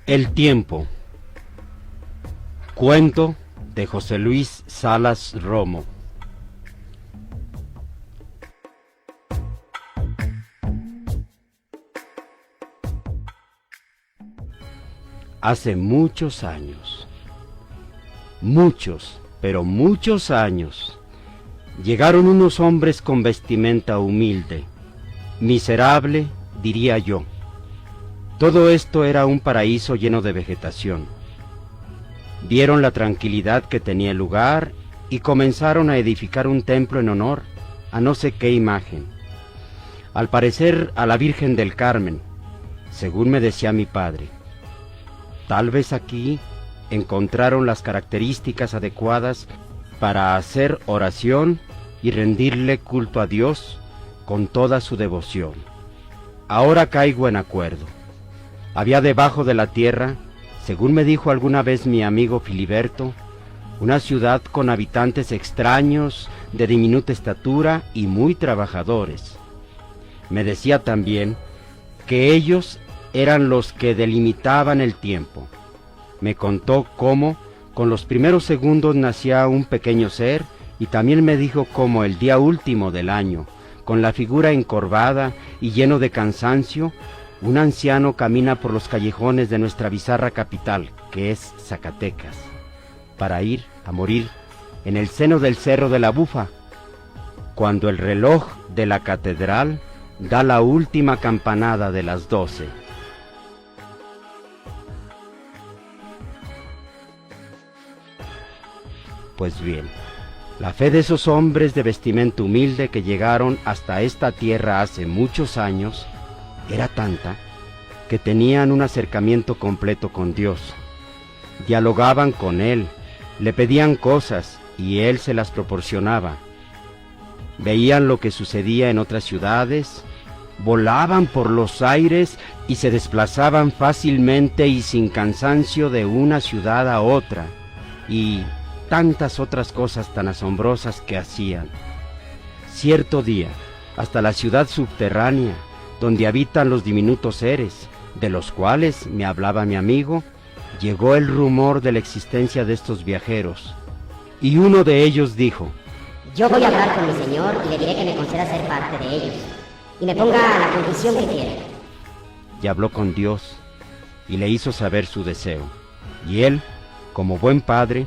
El tiempo. Cuento de José Luis Salas Romo. Hace muchos años, pero muchos años, llegaron unos hombres con vestimenta humilde, miserable, diría yo. Todo esto era un paraíso lleno de vegetación. Vieron la tranquilidad que tenía el lugar y comenzaron a edificar un templo en honor a no sé qué imagen. Al parecer a la Virgen del Carmen, según me decía mi padre. Tal vez aquí encontraron las características adecuadas para hacer oración y rendirle culto a Dios con toda su devoción. Ahora caigo en acuerdo. Había debajo de la tierra, según me dijo alguna vez mi amigo Filiberto, una ciudad con habitantes extraños, de diminuta estatura y muy trabajadores. Me decía también que ellos eran los que delimitaban el tiempo. Me contó cómo con los primeros segundos nacía un pequeño ser y también me dijo cómo el día último del año, con la figura encorvada y lleno de cansancio, un anciano camina por los callejones de nuestra bizarra capital, que es Zacatecas, para ir a morir en el seno del Cerro de la Bufa, cuando el reloj de la catedral da la última campanada de las 12. Pues bien, la fe de esos hombres de vestimenta humilde que llegaron hasta esta tierra hace muchos años era tanta que tenían un acercamiento completo con Dios. Dialogaban con Él, le pedían cosas y Él se las proporcionaba. Veían lo que sucedía en otras ciudades, volaban por los aires y se desplazaban fácilmente y sin cansancio de una ciudad a otra, y tantas otras cosas tan asombrosas que hacían. Cierto día, hasta la ciudad subterránea, donde habitan los diminutos seres, de los cuales me hablaba mi amigo, llegó el rumor de la existencia de estos viajeros, y uno de ellos dijo: yo voy a hablar con mi señor y le diré que me conceda ser parte de ellos, y me ponga a la condición que quiera. Y habló con Dios, y le hizo saber su deseo, y él, como buen padre,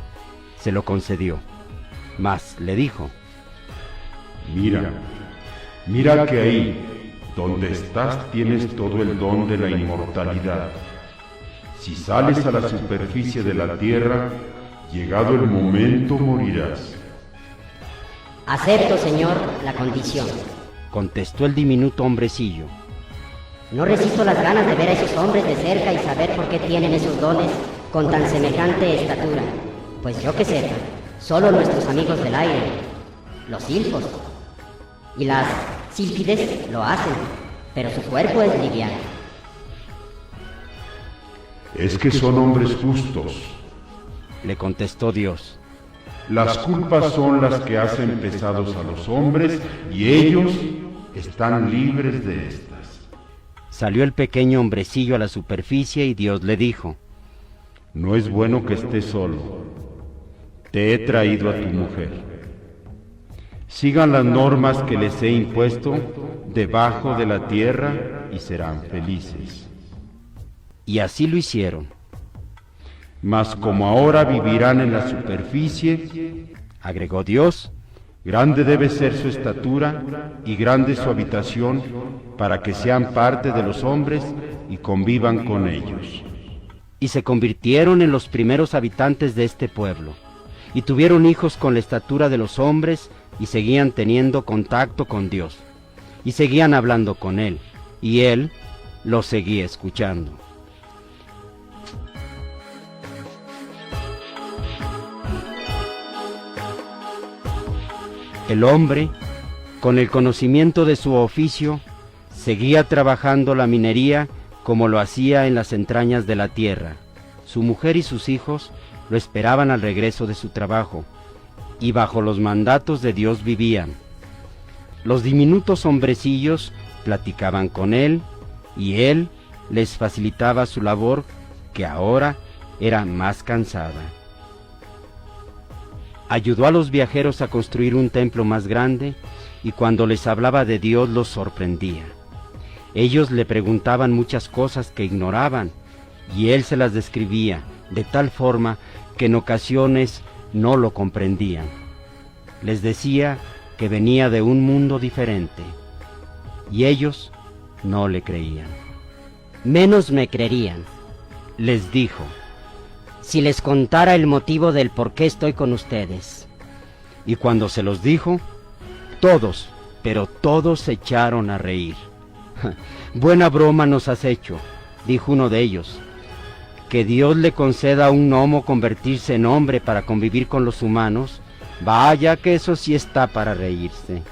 se lo concedió. Mas le dijo: mira que ahí, donde estás, tienes todo el don de la inmortalidad. Si sales a la superficie de la tierra, llegado el momento morirás. Acepto, señor, la condición, contestó el diminuto hombrecillo. No resisto las ganas de ver a esos hombres de cerca y saber por qué tienen esos dones con tan semejante estatura. Pues yo que sé, solo nuestros amigos del aire, los silfos y las sílfides lo hacen, pero su cuerpo es liviano. Es que son hombres justos, le contestó Dios. Las culpas son las que hacen pesados a los hombres y ellos están libres de estas. Salió el pequeño hombrecillo a la superficie y Dios le dijo: no es bueno que estés solo. Te he traído a tu mujer. Sigan las normas que les he impuesto debajo de la tierra y serán felices. Y así lo hicieron. Mas como ahora vivirán en la superficie, agregó Dios, grande debe ser su estatura y grande su habitación para que sean parte de los hombres y convivan con ellos. Y se convirtieron en los primeros habitantes de este pueblo, y tuvieron hijos con la estatura de los hombres, y seguían teniendo contacto con Dios, y seguían hablando con Él, y Él los seguía escuchando. El hombre, con el conocimiento de su oficio, seguía trabajando la minería como lo hacía en las entrañas de la tierra. Su mujer y sus hijos lo esperaban al regreso de su trabajo, y bajo los mandatos de Dios vivían. Los diminutos hombrecillos platicaban con él, y él les facilitaba su labor, que ahora era más cansada. Ayudó a los viajeros a construir un templo más grande y cuando les hablaba de Dios los sorprendía. Ellos le preguntaban muchas cosas que ignoraban y él se las describía de tal forma que en ocasiones no lo comprendían. Les decía que venía de un mundo diferente y ellos no le creían. Menos me creerían, Les dijo: si les contara el motivo del por qué estoy con ustedes. y cuando se los dijo, todos, pero todos se echaron a reír. Buena broma nos has hecho, dijo uno de ellos. Que Dios le conceda a un gnomo convertirse en hombre para convivir con los humanos, vaya que eso sí está para reírse.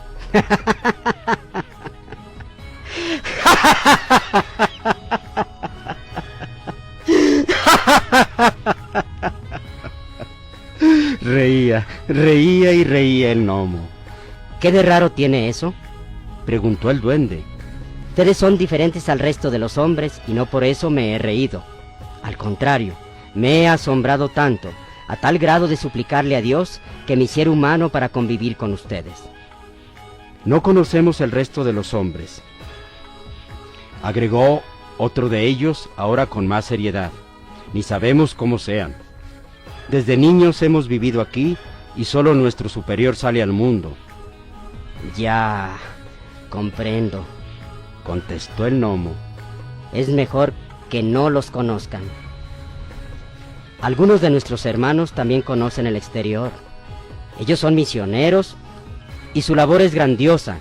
Reía y reía el gnomo. ¿Qué de raro tiene eso? Preguntó el duende. Ustedes son diferentes al resto de los hombres y no por eso me he reído. Al contrario, me he asombrado tanto, a tal grado de suplicarle a Dios que me hiciera humano para convivir con ustedes. No conocemos el resto de los hombres, agregó otro de ellos, ahora con más seriedad. Ni sabemos cómo sean. Desde niños hemos vivido aquí y solo nuestro superior sale al mundo. Ya, comprendo. Contestó el gnomo. Es mejor que no los conozcan. Algunos de nuestros hermanos también conocen el exterior. Ellos son misioneros y su labor es grandiosa.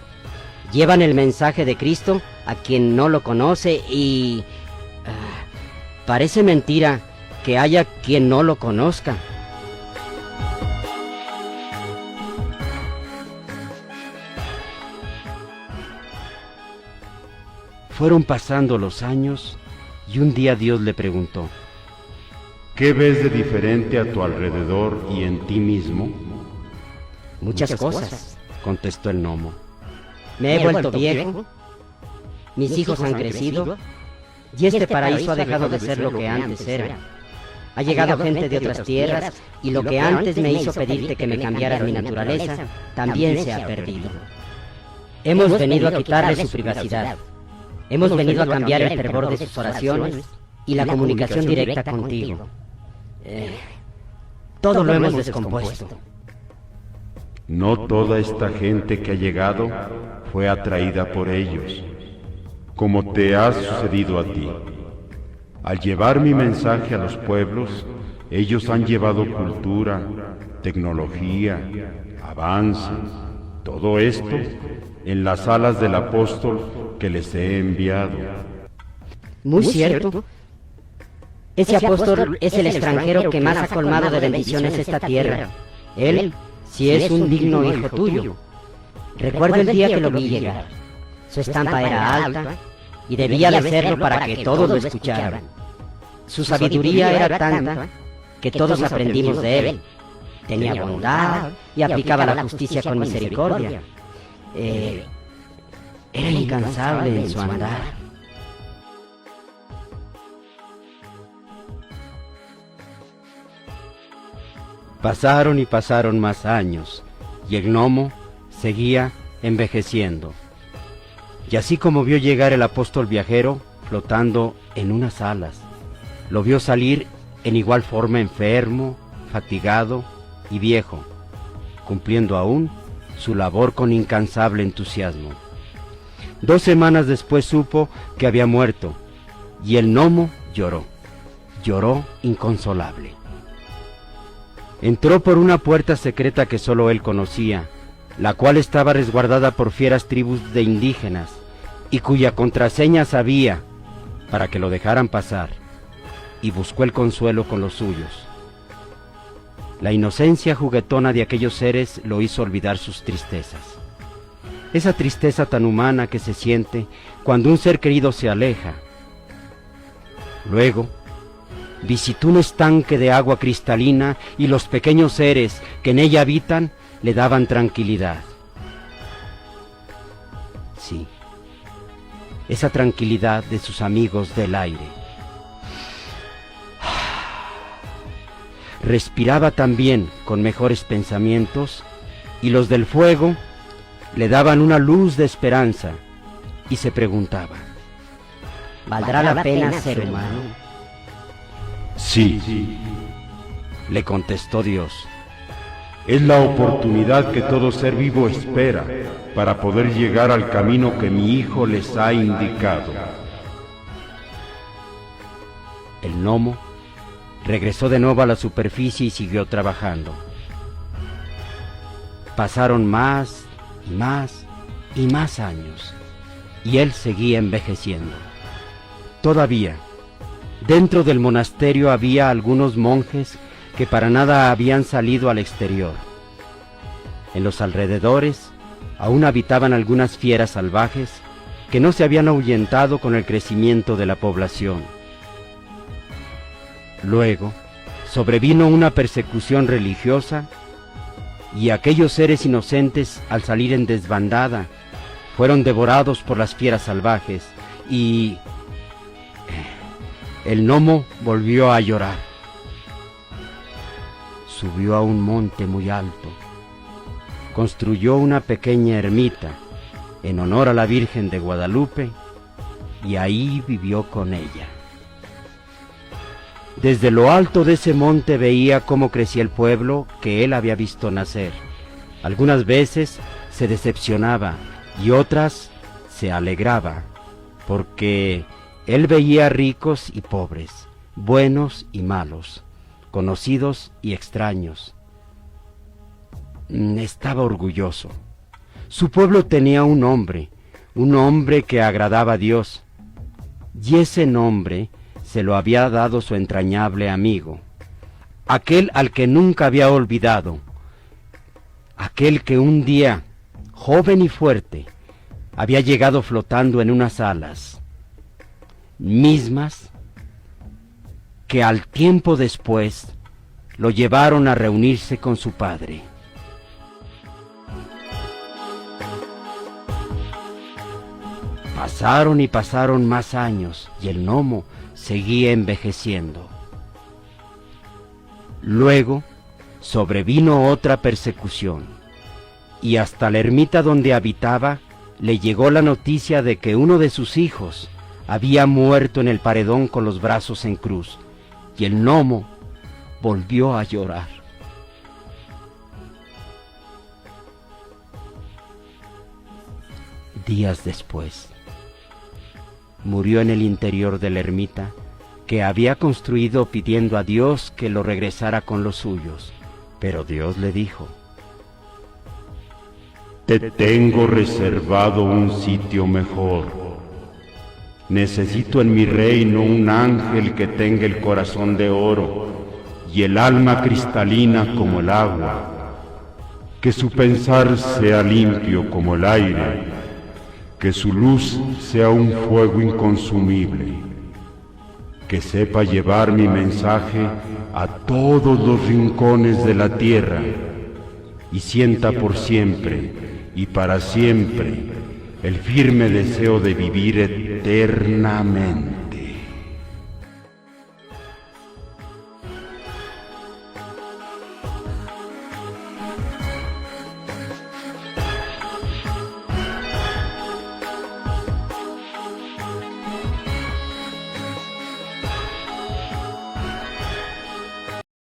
Llevan el mensaje de Cristo a quien no lo conoce y... parece mentira que haya quien no lo conozca. Fueron pasando los años y un día Dios le preguntó: ¿qué ves de diferente a tu alrededor y en ti mismo? Muchas cosas, contestó el gnomo. Me he vuelto viejo, mis hijos han crecido y este paraíso ha dejado de ser lo que antes era. Ha llegado gente de otras tierras y lo que antes me hizo pedirte que me cambiaras mi naturaleza también se ha perdido. Hemos venido a quitarle su privacidad. Hemos venido a cambiar el fervor de sus oraciones y la comunicación directa contigo. Todo lo hemos descompuesto. No toda esta gente que ha llegado fue atraída por ellos, como te ha sucedido a ti. Al llevar mi mensaje a los pueblos, ellos han llevado cultura, tecnología, avance, todo esto en las alas del apóstol que les he enviado. Muy cierto. Ese apóstol es el extranjero que más ha colmado de bendiciones esta tierra. Él sí es un digno hijo tuyo. Recuerdo el día que lo vi llegar. Su estampa era alta y debía de serlo para que todos lo escucharan. Su sabiduría era tanta que todos aprendimos de él. Tenía bondad y aplicaba la justicia con misericordia. Era incansable en su andar. Pasaron y pasaron más años, y el gnomo seguía envejeciendo. Y así como vio llegar el apóstol viajero flotando en unas alas, lo vio salir en igual forma enfermo, fatigado y viejo, cumpliendo aún su labor con incansable entusiasmo. 2 semanas después supo que había muerto, y el gnomo lloró inconsolable. Entró por una puerta secreta que solo él conocía, la cual estaba resguardada por fieras tribus de indígenas, y cuya contraseña sabía para que lo dejaran pasar, y buscó el consuelo con los suyos. La inocencia juguetona de aquellos seres lo hizo olvidar sus tristezas. Esa tristeza tan humana que se siente cuando un ser querido se aleja. Luego, visitó un estanque de agua cristalina y los pequeños seres que en ella habitan le daban tranquilidad. Sí, esa tranquilidad de sus amigos del aire. respiraba también con mejores pensamientos, y los del fuego le daban una luz de esperanza, y se preguntaba: ¿valdrá la pena ser humano? Sí, le contestó Dios. es la oportunidad que todo ser vivo espera para poder llegar al camino que mi hijo les ha indicado. El gnomo regresó de nuevo a la superficie y siguió trabajando. Pasaron más y más y más años, y él seguía envejeciendo. Todavía, dentro del monasterio había algunos monjes que para nada habían salido al exterior. En los alrededores aún habitaban algunas fieras salvajes que no se habían ahuyentado con el crecimiento de la población. Luego sobrevino una persecución religiosa, y aquellos seres inocentes, al salir en desbandada, fueron devorados por las fieras salvajes, y el gnomo volvió a llorar. Subió a un monte muy alto, construyó una pequeña ermita en honor a la Virgen de Guadalupe, y ahí vivió con ella. Desde lo alto de ese monte veía cómo crecía el pueblo que él había visto nacer. Algunas veces se decepcionaba y otras se alegraba, porque él veía ricos y pobres, buenos y malos, conocidos y extraños. Estaba orgulloso. Su pueblo tenía un nombre que agradaba a Dios, y ese nombre se lo había dado su entrañable amigo, aquel al que nunca había olvidado, aquel que un día, joven y fuerte, había llegado flotando en unas alas, mismas que al tiempo después lo llevaron a reunirse con su padre. Pasaron y pasaron más años, y el gnomo seguía envejeciendo. Luego sobrevino otra persecución, y hasta la ermita donde habitaba le llegó la noticia de que uno de sus hijos había muerto en el paredón con los brazos en cruz, y el gnomo volvió a llorar. Días después, murió en el interior de la ermita que había construido pidiendo a Dios que lo regresara con los suyos. Pero Dios le dijo: Te tengo reservado un sitio mejor. Necesito en mi reino un ángel que tenga el corazón de oro y el alma cristalina como el agua, que su pensar sea limpio como el aire, que su luz sea un fuego inconsumible, que sepa llevar mi mensaje a todos los rincones de la tierra y sienta por siempre y para siempre el firme deseo de vivir eternamente.